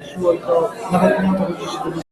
szło i to nawet nie o to chodzi, że to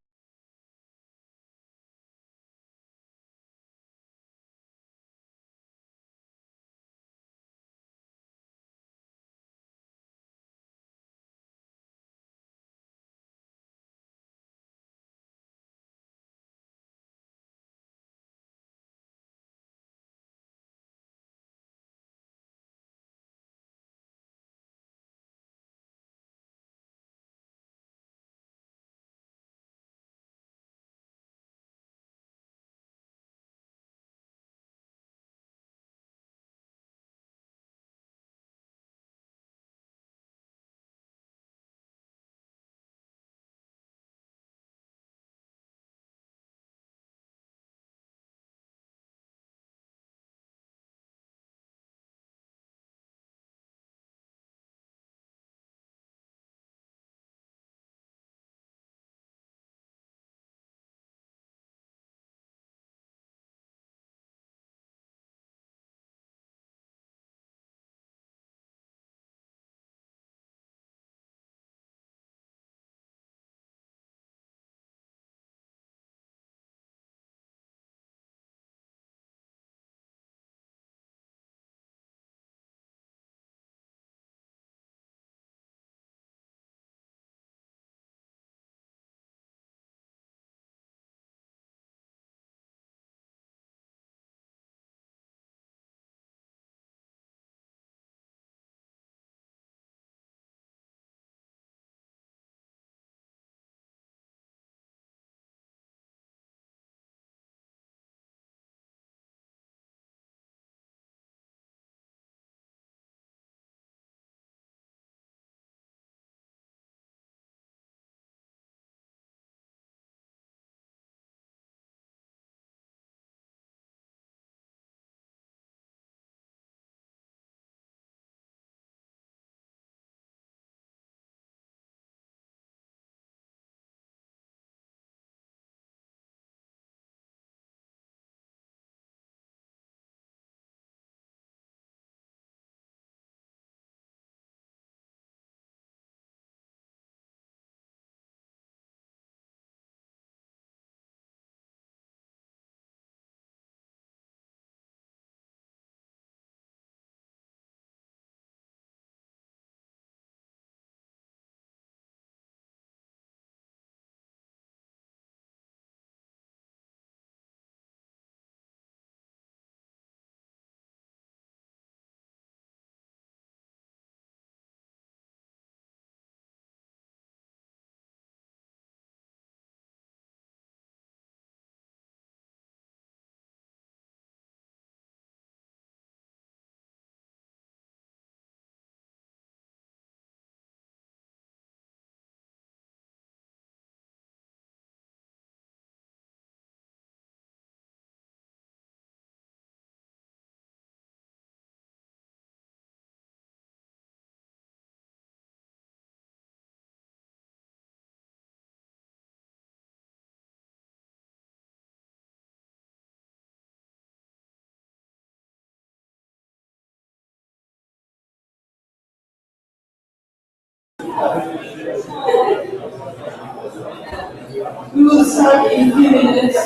We will start in few minutes.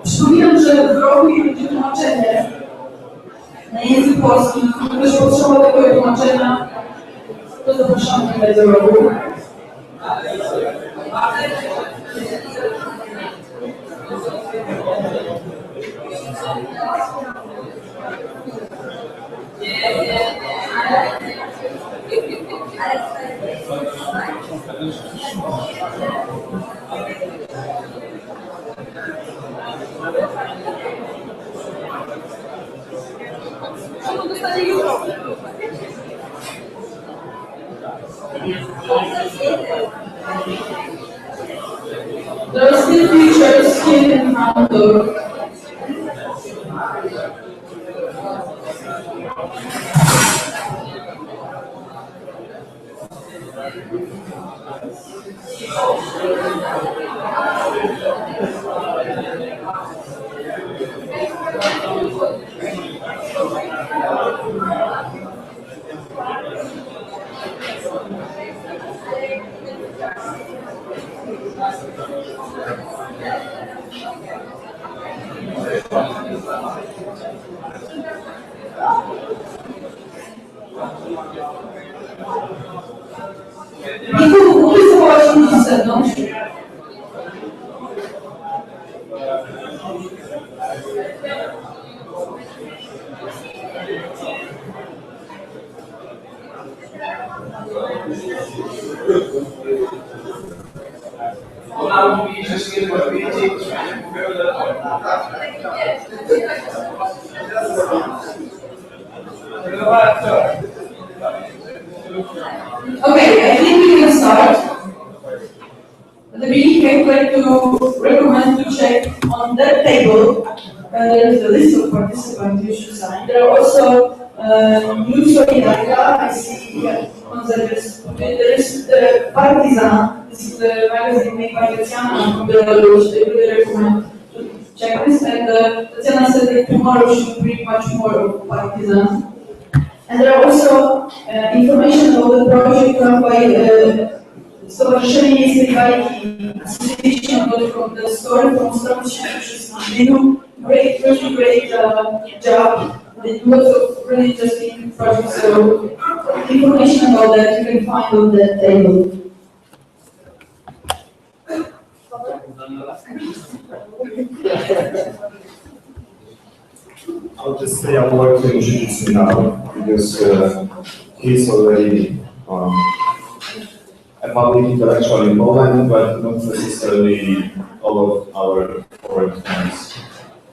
Przypominam, że w roku będzie tłumaczenie na język polski. Ktoś potrzebował tego tłumaczenia, to zapraszamy do tego roku. There are still features here in front of Mógłby zawołać ludzi z zewnątrz? Ona mówi, że się nie powiedzieć, Okay, I think we can start. At the beginning, I would like to recommend to check on that table. There is a list of participants you should sign. There are also new Solidaria. I see there is the Partizan. This is the magazine made by Tatiana from Belarus. I really recommend to check this. And Tatiana said that tomorrow she will bring much more of Partizan. And there are also information about the project run by Stowarzyszenie Miejskiej Bajki, Association from the story from Stowarzyszenie. They do really great job. They do lots of really interesting projects. So information about that you can find on that table. I'll just say I would like to introduce him now because he's already a public intellectual in Poland, but not necessarily all of our foreign friends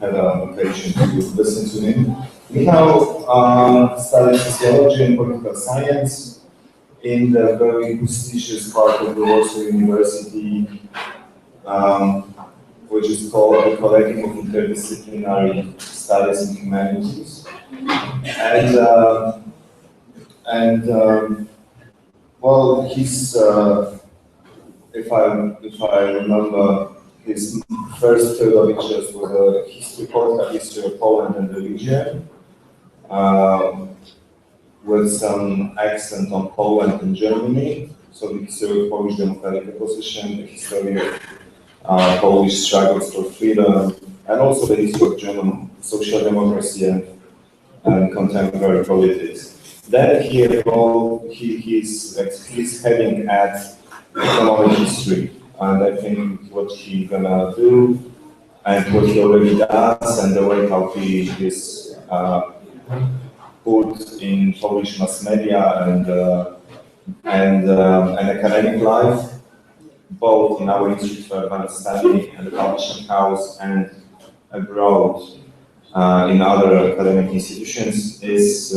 had an occasion to listen to him. Michał studied sociology and political science in the very prestigious part of the Warsaw University, which is called the Collegium of Interdisciplinary Studies in Humanities. Well, he's, if I remember, his first two lectures were a history of Poland and religion, with some accent on Poland and Germany. So the history of Polish democratic opposition, the history of Polish struggles for freedom, and also the history of German social democracy and contemporary politics. Then he's heading at economic history, and I think what he's gonna do, and what he already does, and the way how he is put in Polish mass media and academic life, both in our Institute for Advanced Study and the Publishing House and abroad in other academic institutions, is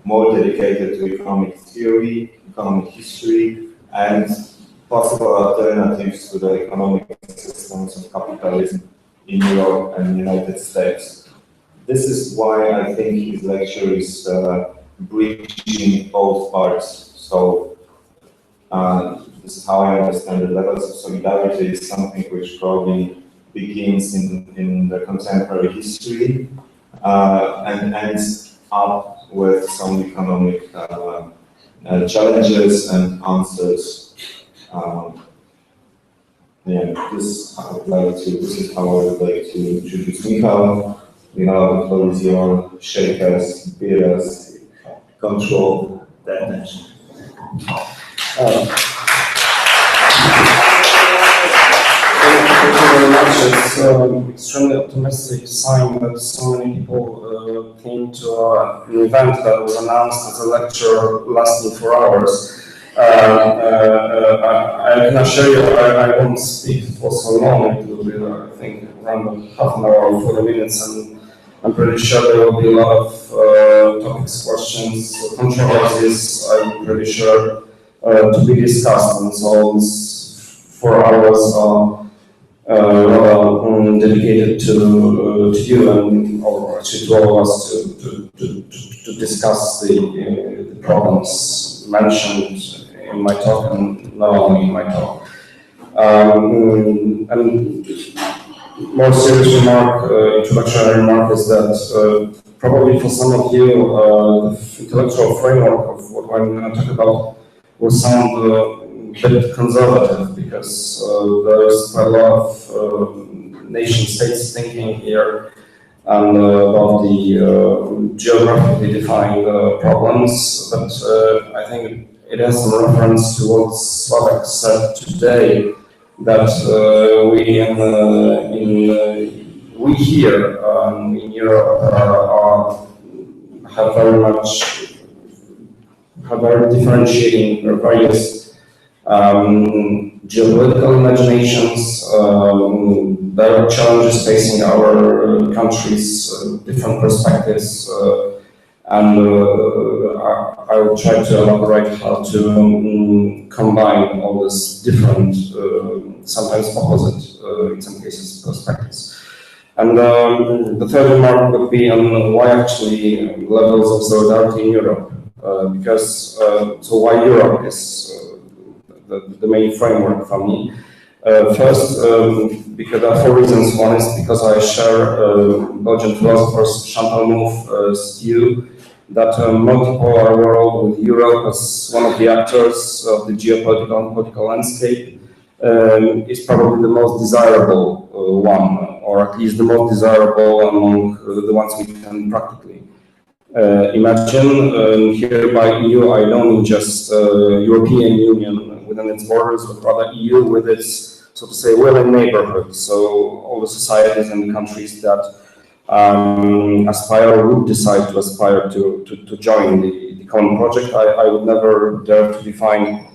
more dedicated to economic theory, economic history, and possible alternatives to the economic systems of capitalism in Europe and the United States. This is why I think his lecture is bridging both parts. So this is how I understand the levels of solidarity is something which probably begins in the contemporary history and ends up with some economic challenges and answers. This is how I would like to introduce Michał. The floor is yours. Shake us, beat us, control that tension. Thank you very much. It's an extremely optimistic sign that so many people came to an event that was announced as a lecture lasting 4 hours. I can assure you I won't speak for so long. It will be, I think, around half an hour or 40 minutes, and I'm pretty sure there will be a lot of topics, questions, controversies, I'm pretty sure, to be discussed. And so these 4 hours are dedicated to you and or actually to all of us to discuss the problems mentioned in my talk, and not only in my talk. And more serious remark, introductory remark is that probably for some of you, the intellectual framework of what I'm going to talk about will sound a bit conservative, because there's quite a lot of nation states thinking here and about the geographically defined problems, but I think it has some reference to what Slavek said today, that we here in Europe have very differentiating various geopolitical imaginations. There are challenges facing our countries, different perspectives, and I will try to elaborate how to combine all these different, sometimes opposite, in some cases, perspectives. And the third remark would be on why actually levels of solidarity in Europe, because so why Europe is the main framework for me. First, because there are 4 reasons. One is because I share Belgian philosopher's Chantal Mouffe's view that a multipolar world with Europe as one of the actors of the geopolitical and political landscape is probably the most desirable one, or at least the most desirable among the ones we can practically imagine. Here by EU, I don't mean just European Union within its borders, but rather EU with its, so to say, willing neighborhood. So all the societies and the countries that aspire or would decide to aspire to join the common project. I would never dare to define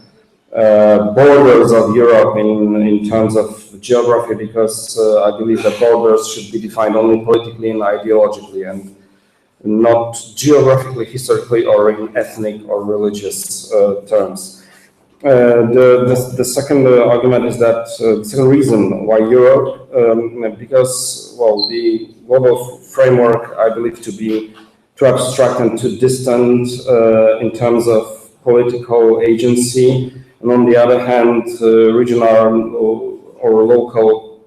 borders of Europe in terms of geography, because I believe that borders should be defined only politically and ideologically, and not geographically, historically, or in ethnic or religious terms. The second argument is that the second reason why Europe, because, well, the global framework I believe to be too abstract and too distant in terms of political agency, and on the other hand, regional or local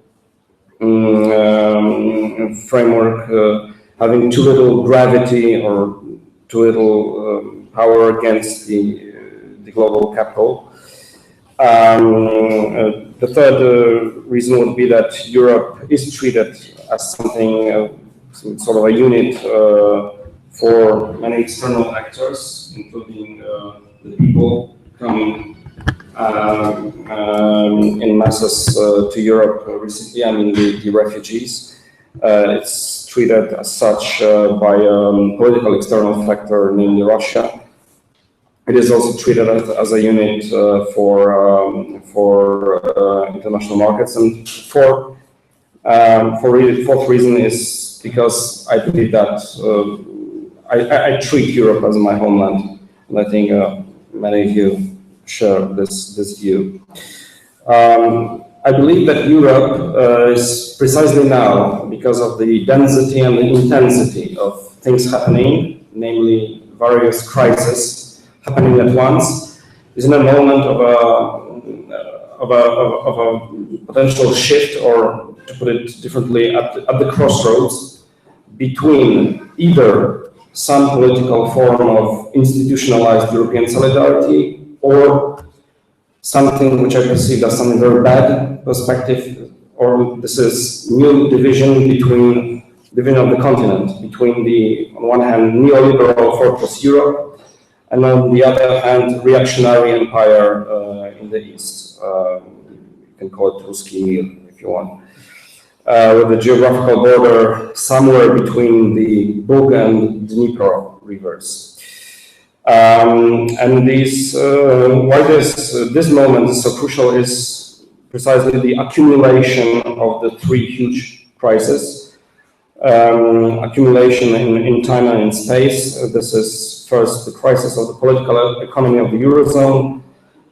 framework having too little gravity or too little power against the global capital. The third reason would be that Europe is treated as something, sort of a unit for many external actors, including the people coming in masses to Europe recently. I mean, the refugees. It's treated as such by a political external factor, namely Russia. It is also treated as a unit for international markets. And fourth reason is because I believe that I treat Europe as my homeland, and I think many of you share this view. I believe that Europe is precisely now, because of the density and the intensity of things happening, namely various crises happening at once, is in a moment of a potential shift, or to put it differently, at the crossroads between either some political form of institutionalized European solidarity or something which I perceive as something very bad perspective, or this is new division of the continent between the, on one hand, neoliberal fortress Europe, and on the other hand, reactionary empire in the east. You can call it Ruski Mir if you want. With the geographical border somewhere between the Bug and Dnipro rivers. And these, why this moment is so crucial is precisely the accumulation of the 3 huge crises. Accumulation in time and in space. This is first the crisis of the political economy of the Eurozone.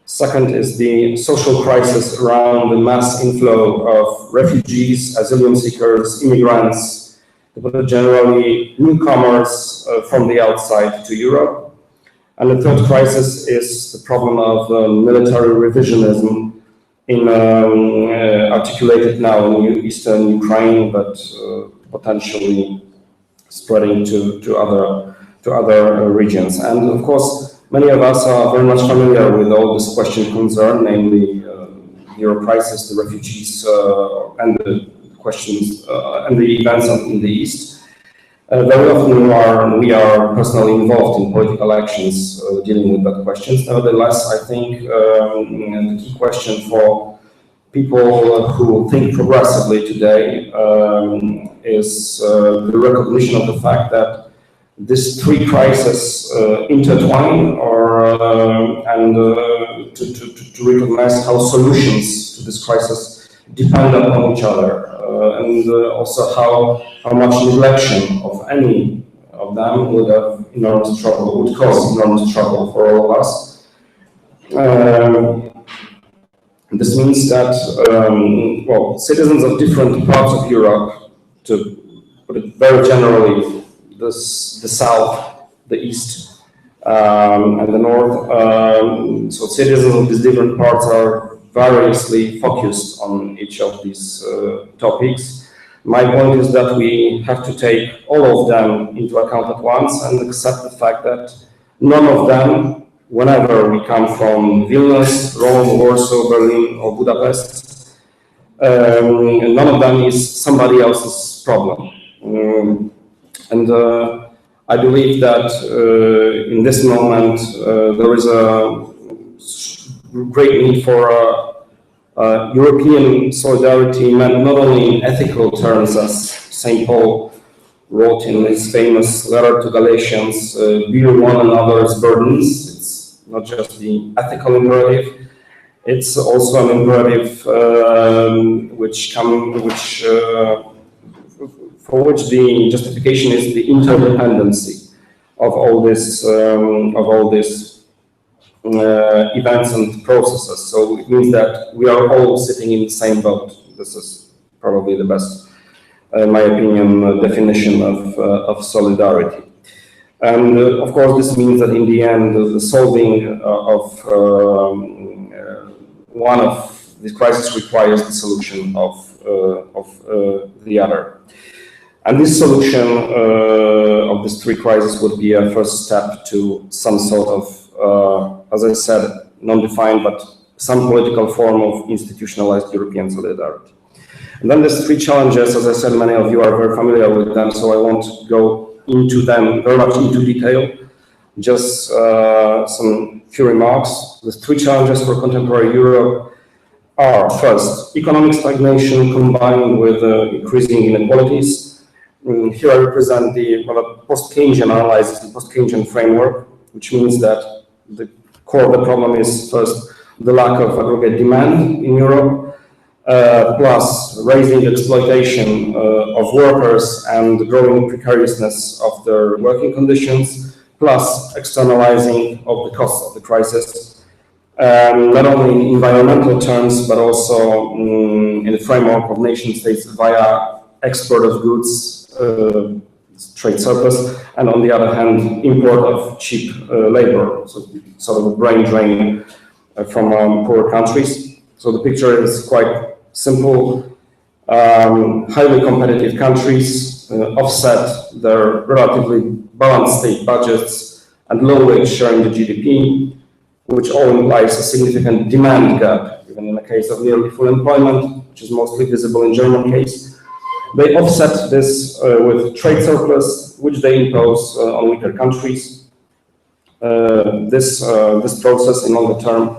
Second is the social crisis around the mass inflow of refugees, asylum seekers, immigrants, but generally newcomers from the outside to Europe. And the third crisis is the problem of military revisionism articulated now in eastern Ukraine, but potentially spreading to other regions. And of course, many of us are very much familiar with all this question concern, namely Euro crisis, the refugees, and the questions and the events in the East. Very often we are personally involved in political actions dealing with that questions. Nevertheless, I think the key question for people who think progressively today is the recognition of the fact that these three crises intertwine, and to recognize how solutions to this crisis depend upon each other, and also how much neglection of any of them would cause enormous trouble for all of us. This means that citizens of different parts of Europe, to put it very generally, the south, the east, and the north, so citizens of these different parts are variously focused on each of these topics. My point is that we have to take all of them into account at once and accept the fact that none of them, whenever we come from Vilnius, Rome, Warsaw, Berlin, or Budapest, none of them is somebody else's problem. I believe that in this moment there is a great need for European solidarity, meant not only in ethical terms, as St. Paul wrote in his famous letter to Galatians, bear one another's burdens. It's not just the ethical imperative, it's also an imperative for which the justification is the interdependency of all these events and processes. So it means that we are all sitting in the same boat. This is probably the best, in my opinion, definition of solidarity. And of course, this means that in the end, the solving of one of these crises requires the solution of the other. And this solution of these three crises would be a first step to some sort of, as I said, non-defined, but some political form of institutionalized European solidarity. And then there's three challenges. As I said, many of you are very familiar with them, so I won't go into them very much into detail. Just some few remarks. The three challenges for contemporary Europe are, first, economic stagnation combined with increasing inequalities. Here I represent the post-Keynesian analysis, the post-Keynesian framework, which means that the core of the problem is, first, the lack of aggregate demand in Europe, plus raising exploitation of workers and the growing precariousness of their working conditions, plus externalizing of the costs of the crisis, not only in environmental terms, but also in the framework of nation states via export of goods, trade surplus, and on the other hand, import of cheap labor, so sort of a brain drain from poorer countries. So the picture is quite simple. Highly competitive countries offset their relatively balanced state budgets and low wage share in the GDP, which all implies a significant demand gap, even in the case of nearly full employment, which is mostly visible in German case. They offset this with trade surplus, which they impose on weaker countries. This process in longer term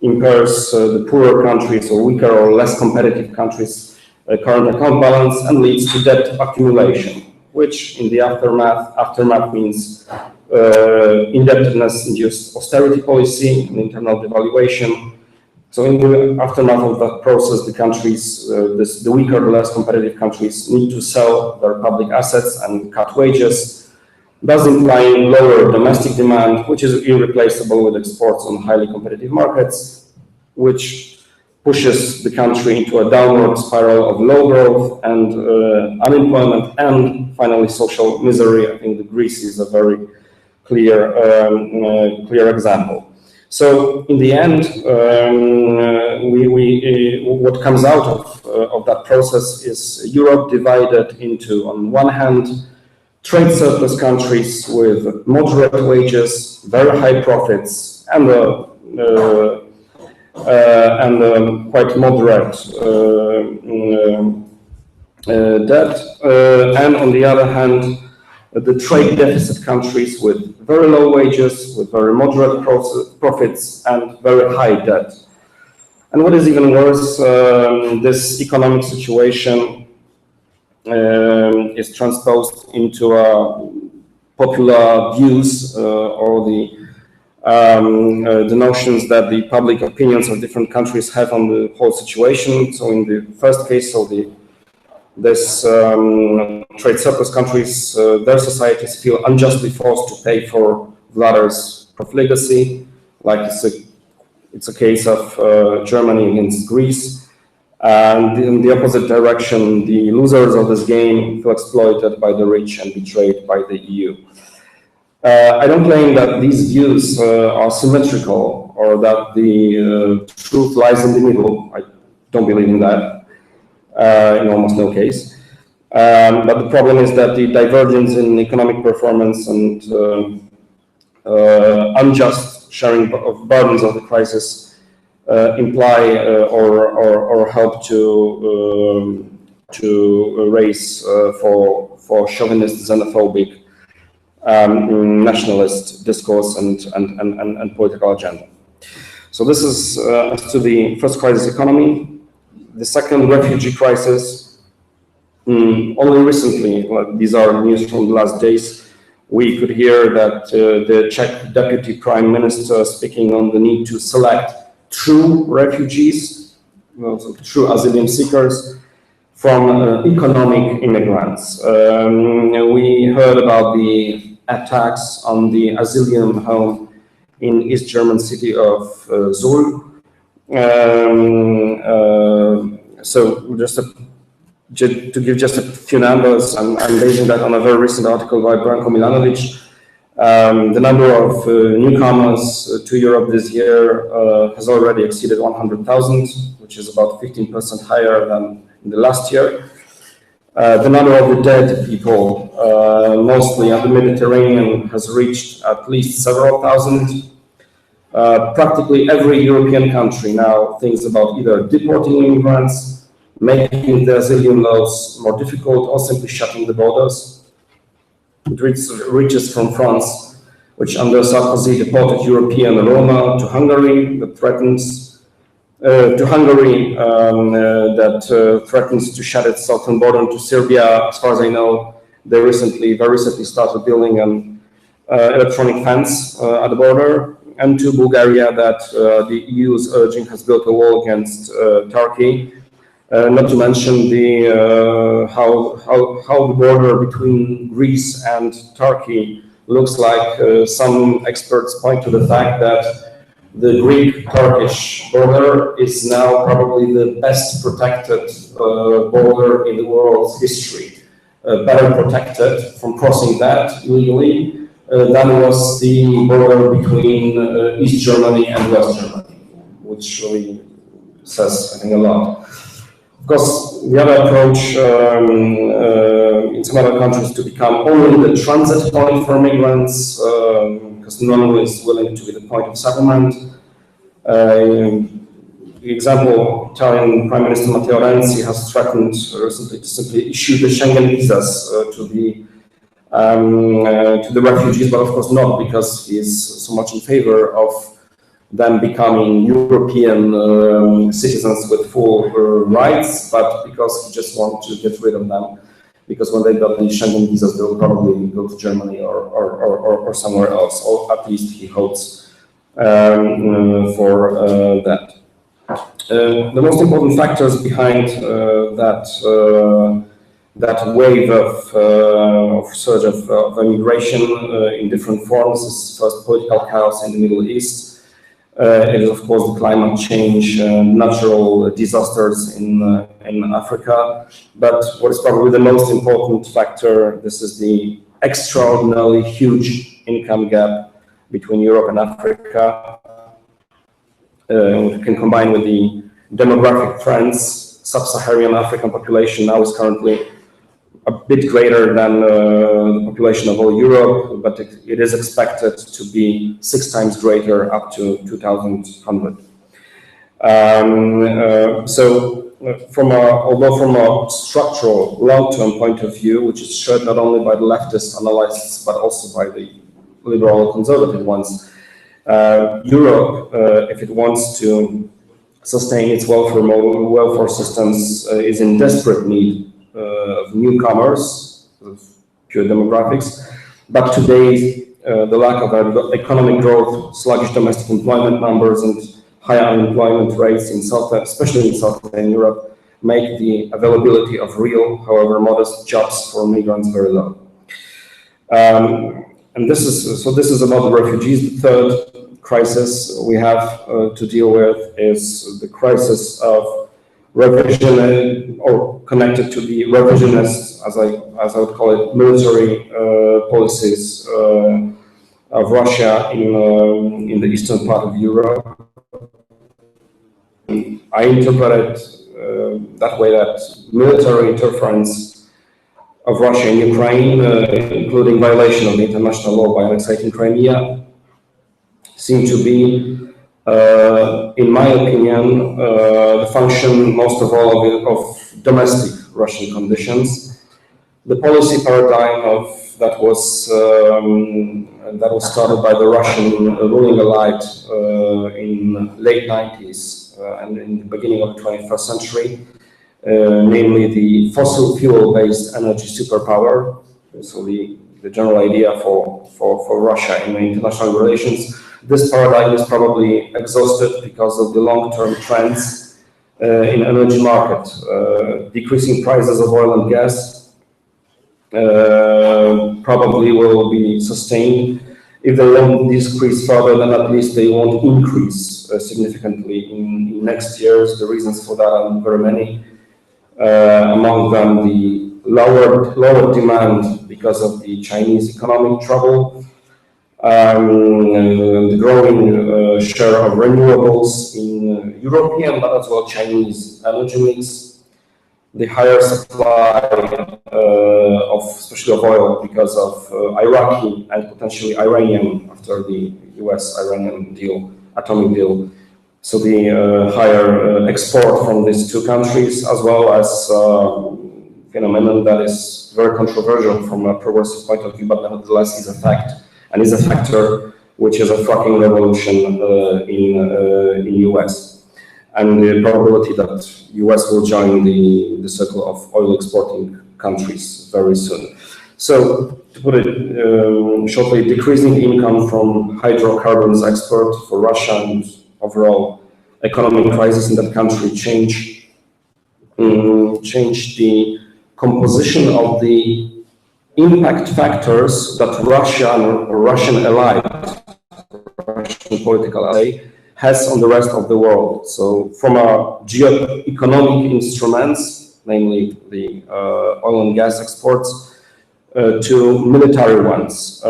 impairs the poorer countries or weaker or less competitive countries' current account balance and leads to debt accumulation, which in the aftermath means indebtedness-induced austerity policy and internal devaluation. So in the aftermath of that process, the countries, the weaker, the less competitive countries need to sell their public assets and cut wages, thus implying lower domestic demand, which is irreplaceable with exports on highly competitive markets, which pushes the country into a downward spiral of low growth and unemployment and finally social misery. I think the Greece is a very clear example. So in the end, what comes out of that process is Europe divided into, on one hand, trade surplus countries with moderate wages, very high profits, and and quite moderate debt, and on the other hand, the trade deficit countries with very low wages, with very moderate profits, and very high debt. And what is even worse, this economic situation is transposed into popular views or the notions that the public opinions of different countries have on the whole situation. So in the first case, so this trade surplus countries, their societies feel unjustly forced to pay for Vladar's profligacy, like it's a case of Germany against Greece. And in the opposite direction, the losers of this game feel exploited by the rich and betrayed by the EU. I don't claim that these views are symmetrical or that the truth lies in the middle. I don't believe in that in almost no case. But the problem is that the divergence in economic performance and unjust sharing of burdens of the crisis imply or help to raise for chauvinist, xenophobic, nationalist discourse and political agenda. So this is as to the first crisis, economy. The second, refugee crisis. Only recently, these are news from the last days, we could hear that the Czech deputy prime minister speaking on the need to select true refugees, so true asylum seekers, from economic immigrants. We heard about the attacks on the asylum home in East German city of Zul. So just to give just a few numbers, I'm basing that on a very recent article by Branko Milanovic. The number of newcomers to Europe this year has already exceeded 100,000, which is about 15% higher than in the last year. The number of the dead people, mostly on the Mediterranean, has reached at least several thousand. Practically every European country now thinks about either deporting immigrants, making the asylum laws more difficult, or simply shutting the borders. It reaches from France, which under Sarkozy deported European Roma, to Hungary, that threatens threatens to shut its southern border to Serbia. As far as I know, they very recently started building an electronic fence at the border, and to Bulgaria, that the EU is urging has built a wall against Turkey. Not to mention how the border between Greece and Turkey looks like. Some experts point to the fact that the Greek-Turkish border is now probably the best protected border in the world's history, better protected from crossing that illegally than was the border between East Germany and West Germany, which really says, I think, a lot. Of course, the other approach in some other countries to become only the transit point for migrants, because no one is willing to be the point of settlement. The example, Italian Prime Minister Matteo Renzi has threatened recently to simply issue the Schengen visas to the refugees, but of course not because he is so much in favor of them becoming European citizens with full rights, but because he just wants to get rid of them. Because when they got the Schengen visas, they will probably go to Germany or somewhere else, or at least he hopes for that. The most important factors behind that wave of surge of immigration in different forms is first political chaos in the Middle East. It is, of course, the climate change, natural disasters in Africa. But what is probably the most important factor, this is the extraordinarily huge income gap between Europe and Africa. We can combine with the demographic trends. Sub-Saharan African population now is currently a bit greater than the population of all Europe, but it is expected to be 6 times greater up to 2100. Although from a structural long-term point of view, which is shared not only by the leftist analysts but also by the liberal conservative ones, Europe, if it wants to sustain its welfare systems, is in desperate need of newcomers, of pure demographics. But today, the lack of economic growth, sluggish domestic employment numbers, and high unemployment rates, especially in Southern Europe, make the availability of real, however modest, jobs for migrants very low. And this is about the refugees. The third crisis we have to deal with is the crisis of revision, or connected to the revisionist, as I would call it, military policies of Russia in the eastern part of Europe. I interpret it that way, that military interference of Russia in Ukraine, including violation of the international law by annexating Crimea, seem to be, in my opinion, the function most of all of domestic Russian conditions. The policy paradigm that was started by the Russian ruling elite in late 90s and in the beginning of the 21st century, namely the fossil fuel-based energy superpower. So the general idea for Russia in international relations. This paradigm is probably exhausted because of the long-term trends in energy market. Decreasing prices of oil and gas probably will be sustained. If they won't decrease further, then at least they won't increase significantly in next years. The reasons for that are very many. Among them, the lower demand because of the Chinese economic trouble, the growing share of renewables in European but as well Chinese energy mix, the higher supply especially of oil because of Iraqi and potentially Iranian, after the US-Iranian deal, atomic deal. So the higher export from these two countries, as well as phenomenon that is very controversial from a progressive point of view, but nevertheless is a fact, and is a factor, which is a fracking revolution in US, and the probability that US will join the circle of oil exporting countries very soon. So, to put it shortly, decreasing income from hydrocarbons export for Russia and overall economic crisis in that country change the composition of the impact factors that Russia or Russian elite, Russian political elite, has on the rest of the world. So from our geo-economic instruments, namely the oil and gas exports, to military ones,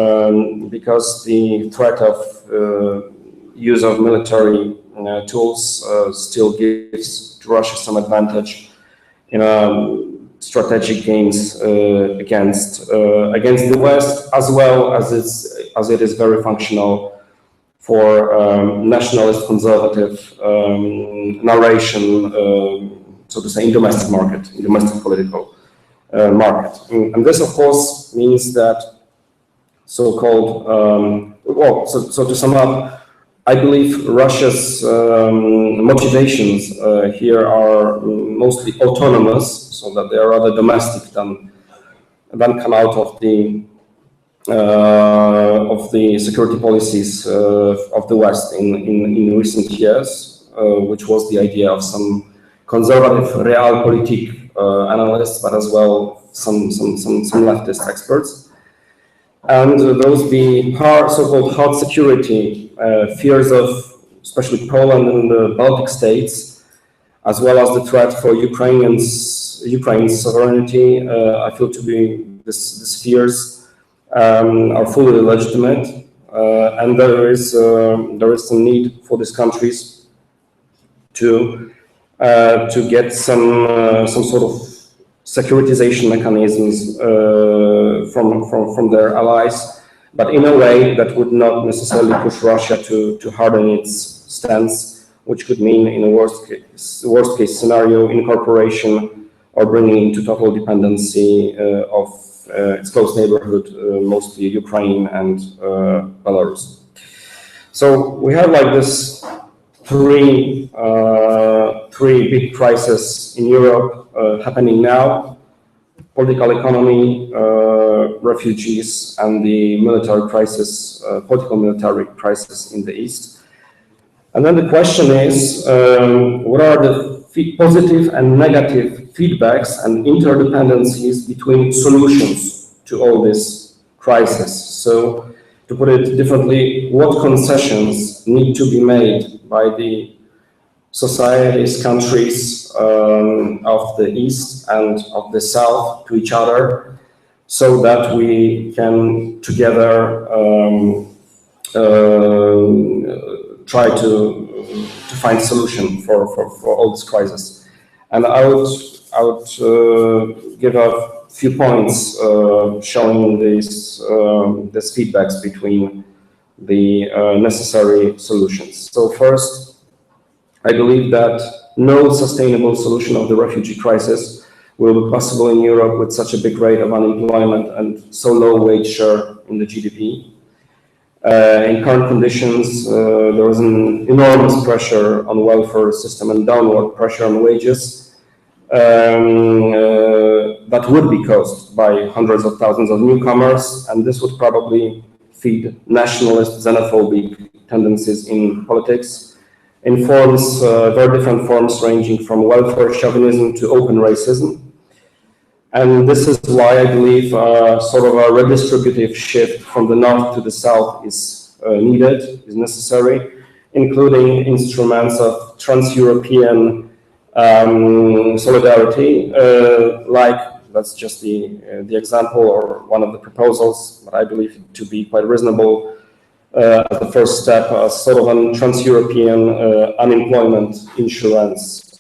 because the threat of use of military tools still gives to Russia some advantage in strategic gains against the West, as well as it is very functional for nationalist conservative narration, so to say, in domestic market, in domestic political market. And this, of course, means that so-called, so to sum up, I believe Russia's motivations here are mostly autonomous, so that they are rather domestic than come out of the security policies of the West in recent years, which was the idea of some conservative realpolitik analysts, but as well some leftist experts. And those be so-called hard security fears of especially Poland and the Baltic states, as well as the threat for Ukraine's sovereignty. I feel to be these fears are fully legitimate, and there is some need for these countries to get some sort of securitization mechanisms from their allies, but in a way that would not necessarily push Russia to harden its stance which could mean, in a worst case scenario, incorporation or bringing into total dependency of its close neighborhood, mostly Ukraine and Belarus. So we have like this three big crises in Europe happening now: political economy, refugees, and the military crisis, political military crisis in the East. And then the question is, what are the positive and negative feedbacks and interdependencies between solutions to all this crisis? So, to put it differently, what concessions need to be made by the societies, countries of the East and of the South to each other, so that we can together try to find solution for all this crisis. And I would give a few points showing these feedbacks between the necessary solutions. So first, I believe that no sustainable solution of the refugee crisis will be possible in Europe with such a big rate of unemployment and so low wage share in the GDP. In current conditions, there is an enormous pressure on the welfare system and downward pressure on wages that would be caused by hundreds of thousands of newcomers, and this would probably feed nationalist, xenophobic tendencies in politics in forms, very different forms, ranging from welfare chauvinism to open racism. And this is why I believe sort of a redistributive shift from the north to the south is needed, is necessary, including instruments of trans-European solidarity, like, that's just the example or one of the proposals, but I believe it to be quite reasonable as the first step, sort of a trans-European unemployment insurance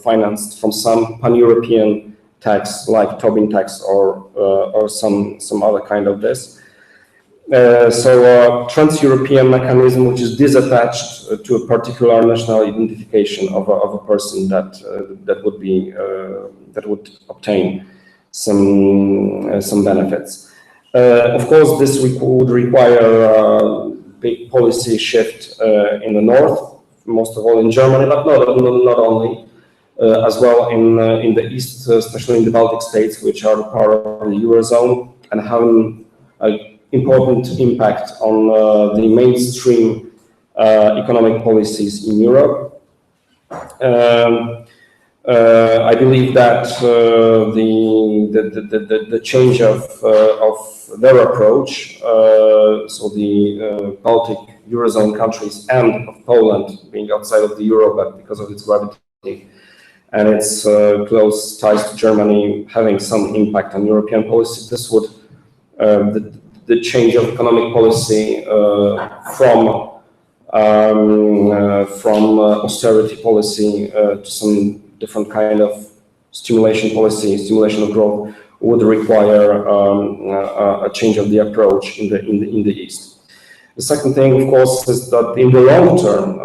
financed from some pan-European tax, like Tobin tax or some other kind of this. So a trans-European mechanism which is disattached to a particular national identification of a person that would obtain some benefits. Of course, this would require a big policy shift in the north, most of all in Germany, but not only. As well in the east, especially in the Baltic states, which are part of the Eurozone and have an important impact on the mainstream economic policies in Europe. I believe that the change of their approach, so the Baltic Eurozone countries and of Poland being outside of the Euro, but because of its gravity and its close ties to Germany having some impact on European policy, this would, the change of economic policy from austerity policy to some different kind of stimulation policy, stimulation of growth, would require a change of the approach in the East. The second thing, of course, is that in the long term,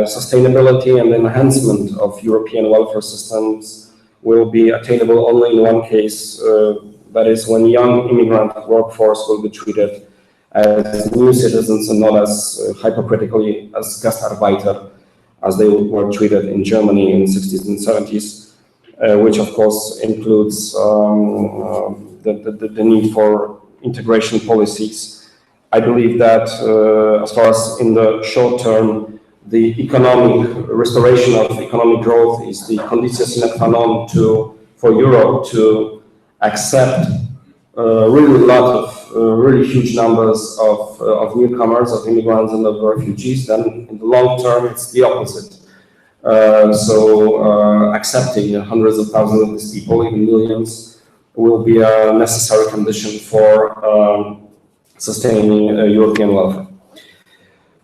sustainability and enhancement of European welfare systems will be attainable only in one case, that is when young immigrant workforce will be treated as new citizens and not as hypocritically as Gastarbeiter, as they were treated in Germany in the 60s and 70s, which of course includes the need for integration policies. I believe that as far as in the short term, the economic restoration of economic growth is the conditio sine qua non for Europe to accept really huge numbers of newcomers, of immigrants and of refugees. Then in the long term, it's the opposite. Accepting hundreds of thousands of these people, even millions, will be a necessary condition for sustaining European welfare.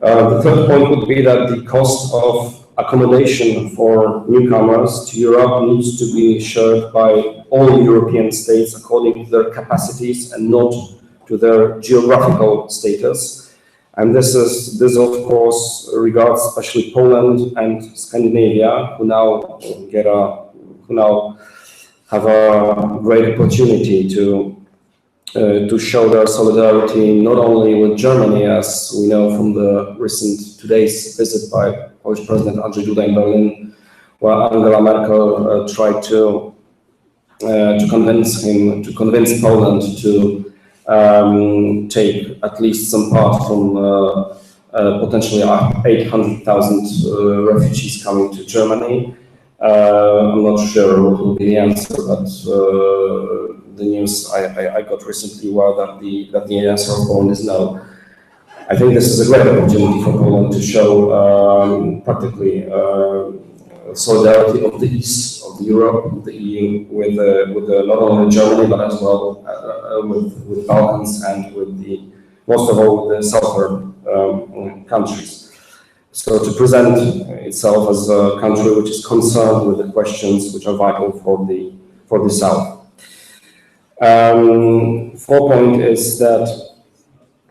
The third point would be that the cost of accommodation for newcomers to Europe needs to be shared by all European states according to their capacities and not to their geographical status. And this of course regards especially Poland and Scandinavia, who now have a great opportunity to show their solidarity not only with Germany, as we know from the today's visit by Polish President Andrzej Duda in Berlin, where Angela Merkel tried to convince Poland to take at least some part from potentially 800,000 refugees coming to Germany. I'm not sure what will be the answer, but the news I got recently were that the answer of Poland is no. I think this is a great opportunity for Poland to show practically solidarity of the East of Europe, of the EU, with not only Germany but as well with Balkans and most of all with the southern countries. So to present itself as a country which is concerned with the questions which are vital for the South. 4th point is that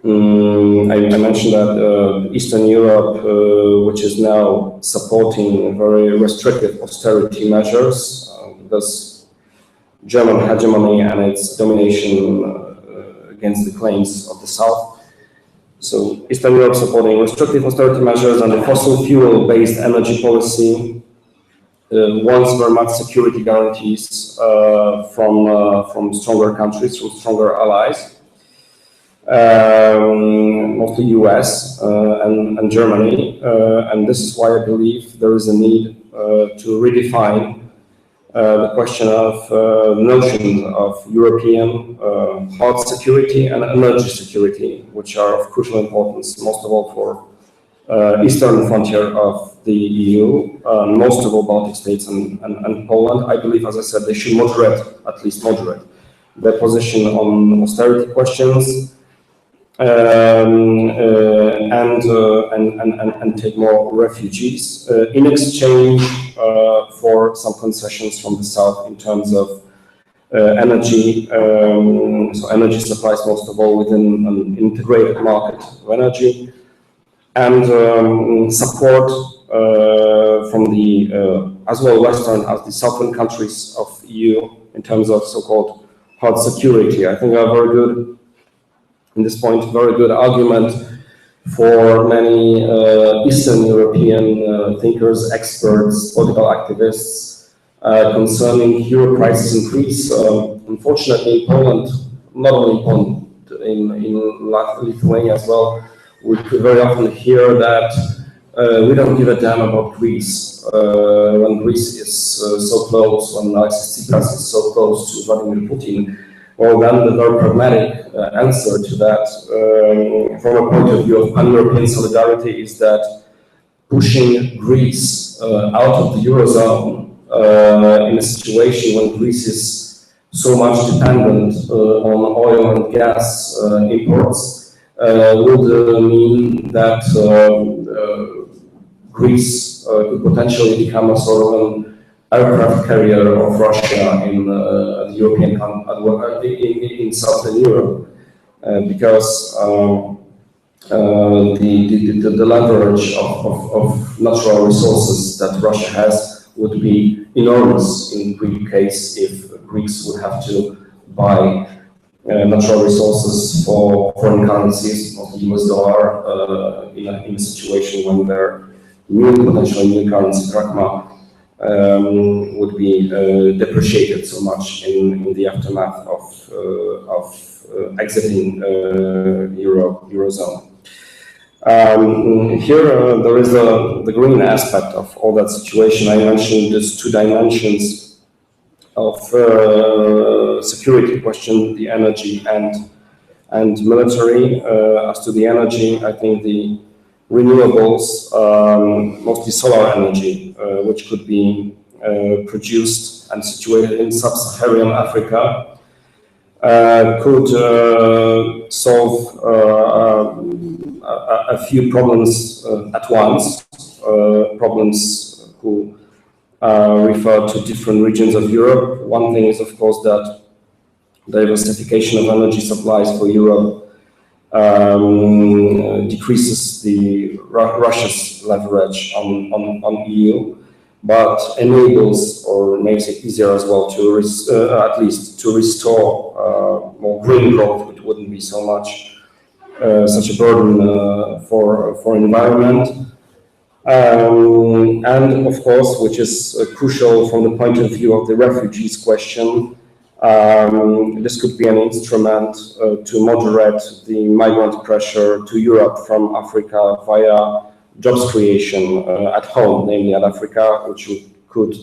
I mentioned that Eastern Europe, which is now supporting very restrictive austerity measures, thus German hegemony and its domination against the claims of the South. So Eastern Europe supporting restrictive austerity measures and a fossil fuel-based energy policy wants very much security guarantees from stronger countries, from stronger allies. Mostly US and Germany, and this is why I believe there is a need to redefine the question of the notion of European hard security and energy security, which are of crucial importance, most of all for eastern frontier of the EU, most of all Baltic states and Poland. I believe, as I said, they should at least moderate their position on austerity questions. And take more refugees in exchange for some concessions from the South in terms of energy, so energy supplies most of all within an integrated market of energy, and support from the as well Western as the Southern countries of EU in terms of so-called hard security. I think are very good. In this point, very good argument for many Eastern European thinkers, experts, political activists concerning euro prices increase. Unfortunately, in Poland, not only Poland, in Lithuania as well, we very often hear that we don't give a damn about Greece. When Greece is so close, when Alexis Tsipras is so close to Vladimir Putin, well, then the very pragmatic answer to that, from a point of view of pan-European solidarity, is that pushing Greece out of the Eurozone in a situation when Greece is so much dependent on oil and gas imports would mean that Greece could potentially become a sort of an aircraft carrier of Russia in the European in Southern Europe, because the leverage of natural resources that Russia has would be enormous in Greek case if Greeks would have to buy natural resources for foreign currencies, mostly US dollar, in a situation when their potentially new currency, drachma, would be depreciated so much in the aftermath of exiting Eurozone. Here there is the green aspect of all that situation. I mentioned these two dimensions of security question, the energy and military. As to the energy, I think the renewables, mostly solar energy, which could be produced and situated in sub-Saharan Africa, could solve a few problems at once, problems who refer to different regions of Europe. One thing is, of course, that diversification of energy supplies for Europe decreases the Russia's leverage on EU, but enables or makes it easier as well to at least to restore more green growth, which wouldn't be so much such a burden for environment. And of course, which is crucial from the point of view of the refugees question, this could be an instrument to moderate the migrant pressure to Europe from Africa via jobs creation at home, namely at Africa, which could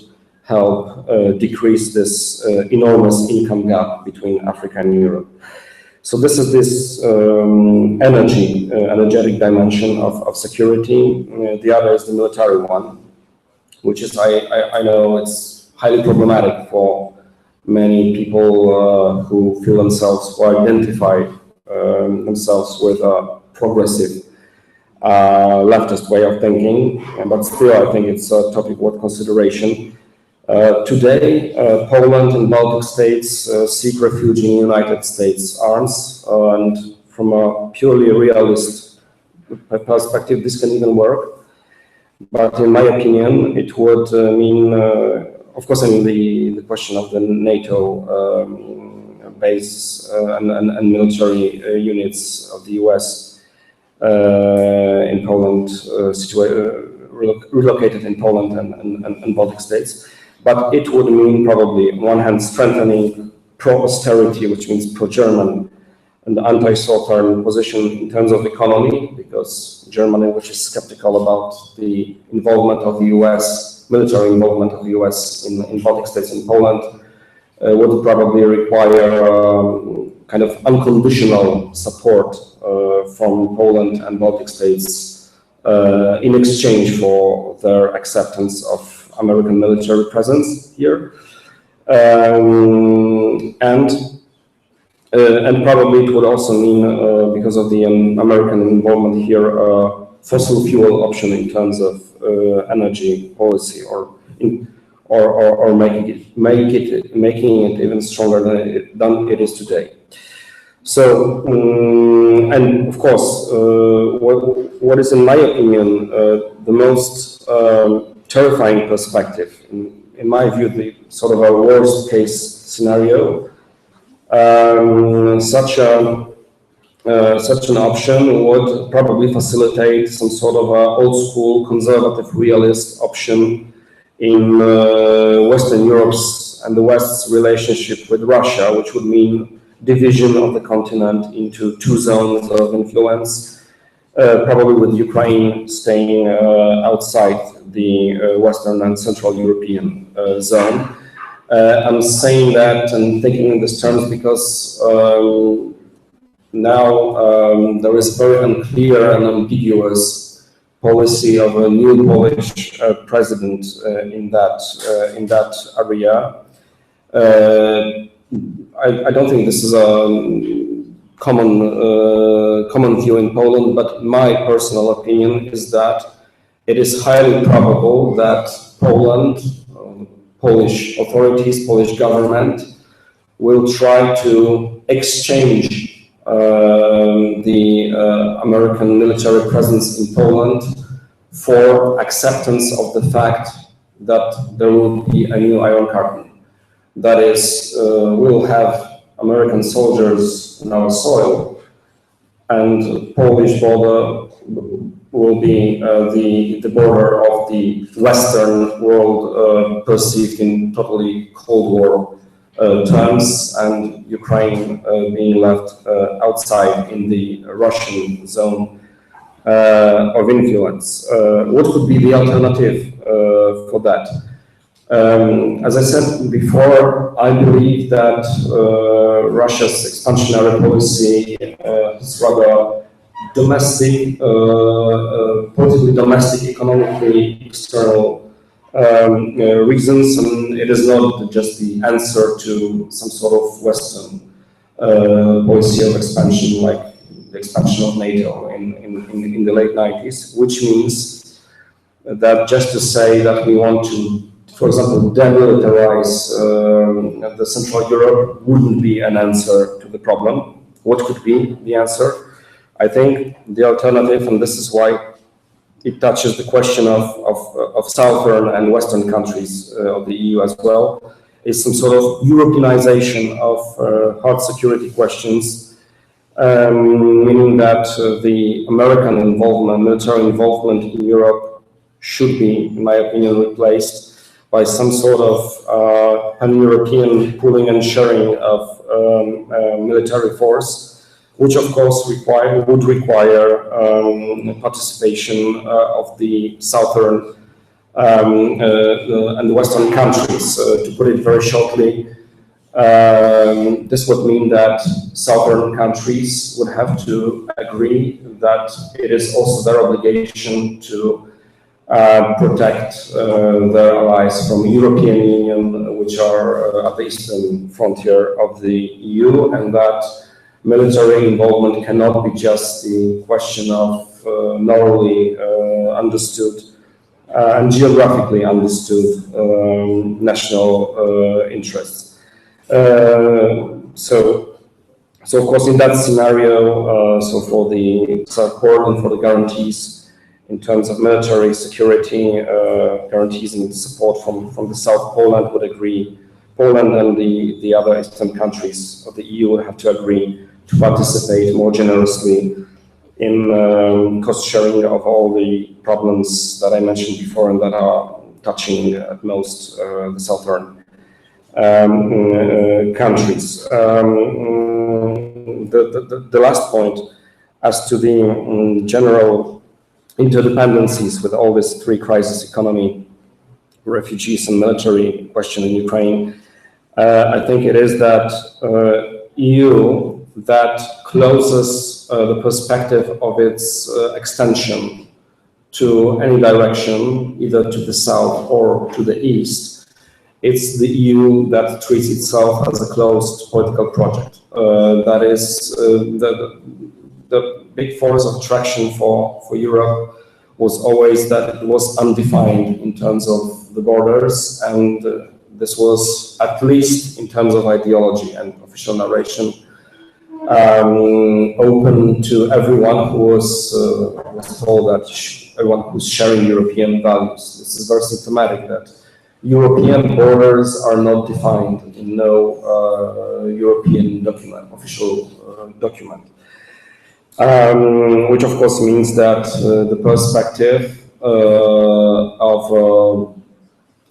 help decrease this enormous income gap between Africa and Europe. So this is this energetic dimension of security. The other is the military one, which is, I know it's highly problematic for many people who feel themselves or identify themselves with a progressive leftist way of thinking, but still I think it's a topic worth consideration. Today, Poland and Baltic states seek refuge in United States arms, and from a purely realist perspective, this can even work. But in my opinion, it would mean, of course, I mean the question of the NATO base and military units of the US in Poland, relocated in Poland and Baltic states. But it would mean probably, on one hand, strengthening pro-austerity, which means pro-German and anti-Southern position in terms of economy, because Germany, which is skeptical about the involvement of the US, military involvement of the US in Baltic states and Poland, would probably require kind of unconditional support from Poland and Baltic states in exchange for their acceptance of American military presence here, and probably it would also mean, because of the American involvement here, a fossil fuel option in terms of energy policy, or making it even stronger than it is today. So, and of course, what is, in my opinion, the most terrifying perspective, in my view, the sort of a worst case scenario, such an option would probably facilitate some sort of a old school conservative realist option in Western Europe's and the West's relationship with Russia, which would mean division of the continent into two zones of influence, probably with Ukraine staying outside the Western and Central European zone. I'm saying that and thinking in these terms because now there is very unclear and ambiguous policy of a new Polish president in that area. I don't think this is a common view in Poland, but my personal opinion is that it is highly probable that Poland, Polish authorities, Polish government will try to exchange the American military presence in Poland for acceptance of the fact that there will be a new Iron Curtain. That is, we'll have American soldiers in our soil, and Polish border will be the border of the Western world perceived in totally Cold War terms, and Ukraine being left outside in the Russian zone of influence. What could be the alternative for that? As I said before, I believe that Russia's expansionary policy is rather domestic, politically domestic, economically external reasons, and it is not just the answer to some sort of Western policy of expansion, like the expansion of NATO in the late 90s, which means that just to say that we want to, for example, demilitarize the Central Europe wouldn't be an answer to the problem. What could be the answer? I think the alternative, and this is why it touches the question of southern and western countries of the EU as well, is some sort of Europeanization of hard security questions, meaning that the American involvement, military involvement in Europe should be, in my opinion, replaced by some sort of pan-European pooling and sharing of military force, which of course would require participation of the southern and western countries. To put it very shortly, this would mean that southern countries would have to agree that it is also their obligation to protect their allies from the European Union, which are at the eastern frontier of the EU, and that military involvement cannot be just the question of narrowly understood and geographically understood national interests. So of course, in that scenario, so for the support and for the guarantees in terms of military security, guarantees and support from the South, Poland would agree. Poland and the other eastern countries of the EU would have to agree to participate more generously in cost sharing of all the problems that I mentioned before and that are touching at most the southern countries. The last point, as to the general interdependencies with all these three crises: economy, refugees, and military question in Ukraine, I think it is that EU that closes the perspective of its extension to any direction, either to the south or to the east. It's the EU that treats itself as a closed political project. That is the big force of attraction for Europe was always that it was undefined in terms of the borders, and this was, at least in terms of ideology and official narration, open to everyone who was told that everyone who's sharing European values. This is very symptomatic that European borders are not defined in no European document, official document. Which of course means that the perspective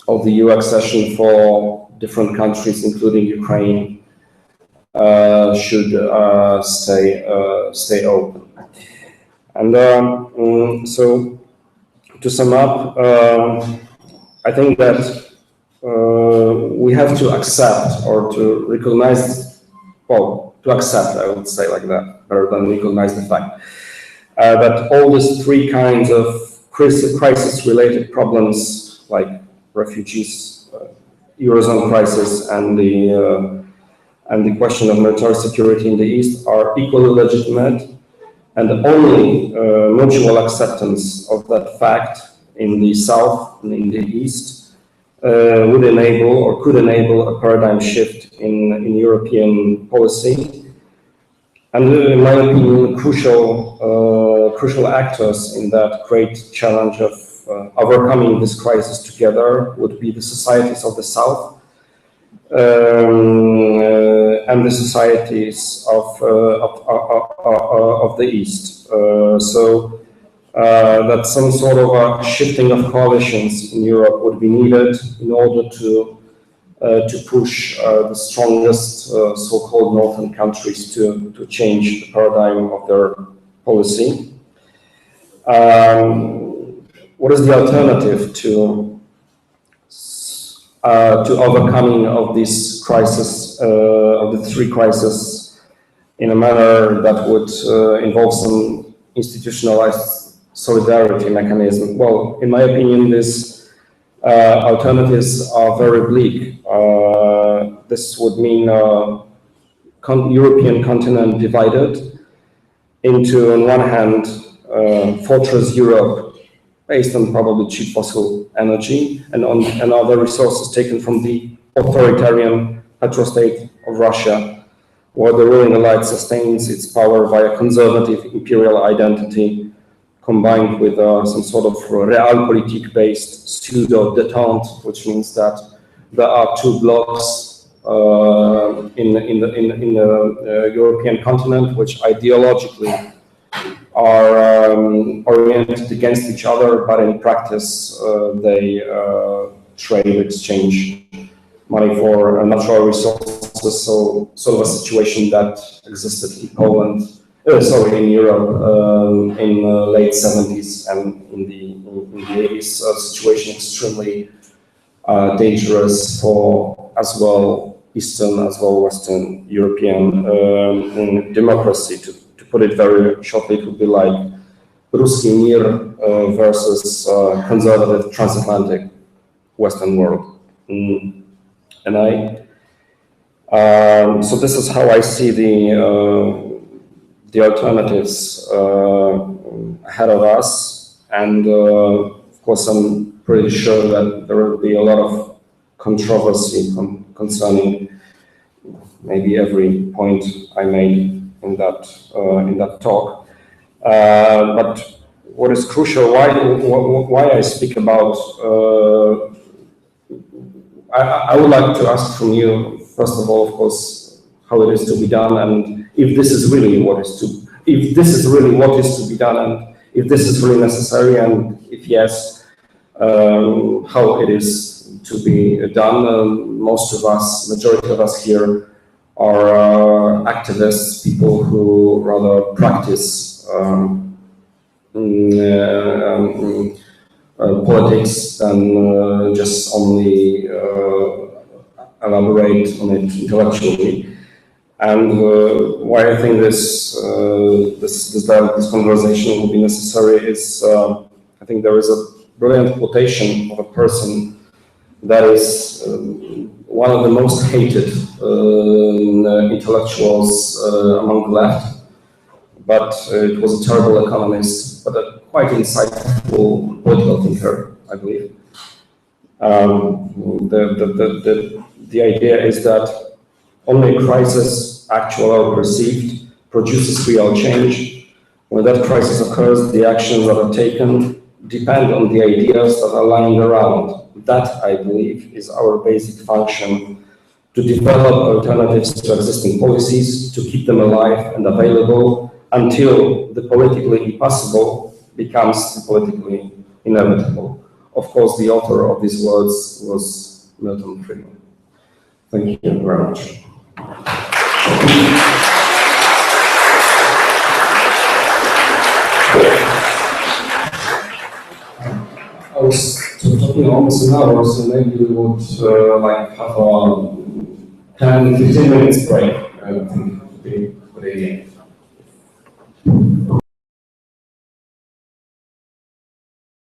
of the EU accession for different countries, including Ukraine, should stay open. And so, to sum up, I think that we have to accept or to recognize, well, to accept, I would say like that, rather than recognize the fact that all these three kinds of crisis-related problems, like refugees, Eurozone crisis, and the question of military security in the East, are equally legitimate, and only mutual acceptance of that fact in the South and in the East would enable or could enable a paradigm shift in European policy. And in my opinion, crucial actors in that great challenge of overcoming this crisis together would be the societies of the South and the societies of the East. So that some sort of a shifting of coalitions in Europe would be needed in order to push the strongest so-called northern countries to change the paradigm of their policy. What is the alternative to overcoming of this crisis, of the three crises, in a manner that would involve some institutionalized solidarity mechanism? Well, in my opinion, these alternatives are very bleak. This would mean European continent divided into, on one hand, fortress Europe, based on probably cheap fossil energy, and other resources taken from the authoritarian petrostate of Russia, where the ruling elite sustains its power via conservative imperial identity, combined with some sort of realpolitik-based pseudo-détente, which means that there are two blocks in the European continent, which ideologically are oriented against each other, but in practice they trade, exchange money for natural resources. So sort of a situation that existed in Poland, in Europe in the late 70s and in the 80s. A situation extremely dangerous for as well Eastern as well Western European democracy. To put it very shortly, it would be like Ruski Mir versus conservative transatlantic Western world. And so this is how I see the alternatives ahead of us, and of course I'm pretty sure that there will be a lot of controversy concerning maybe every point I made in that talk. But what is crucial, why I speak about, I would like to ask from you, first of all, of course, how it is to be done, and if this is really what is to be done, and if this is really necessary, and if yes, how it is to be done. Most of us, majority of us here, are activists, people who rather practice politics than just only elaborate on it intellectually. And why I think this conversation will be necessary is I think there is a brilliant quotation of a person that is one of the most hated intellectuals among the left, but it was a terrible economist, but a quite insightful political thinker, I believe. The idea is that only a crisis, actual or perceived, produces real change. When that crisis occurs, the actions that are taken depend on the ideas that are lying around. That, I believe, is our basic function, to develop alternatives to existing policies, to keep them alive and available until the politically impossible becomes the politically inevitable. Of course, the author of these words was Milton Friedman. Thank you very much. I was talking almost an hour, so maybe we would have a 10-15 minutes break. I think would be a good idea.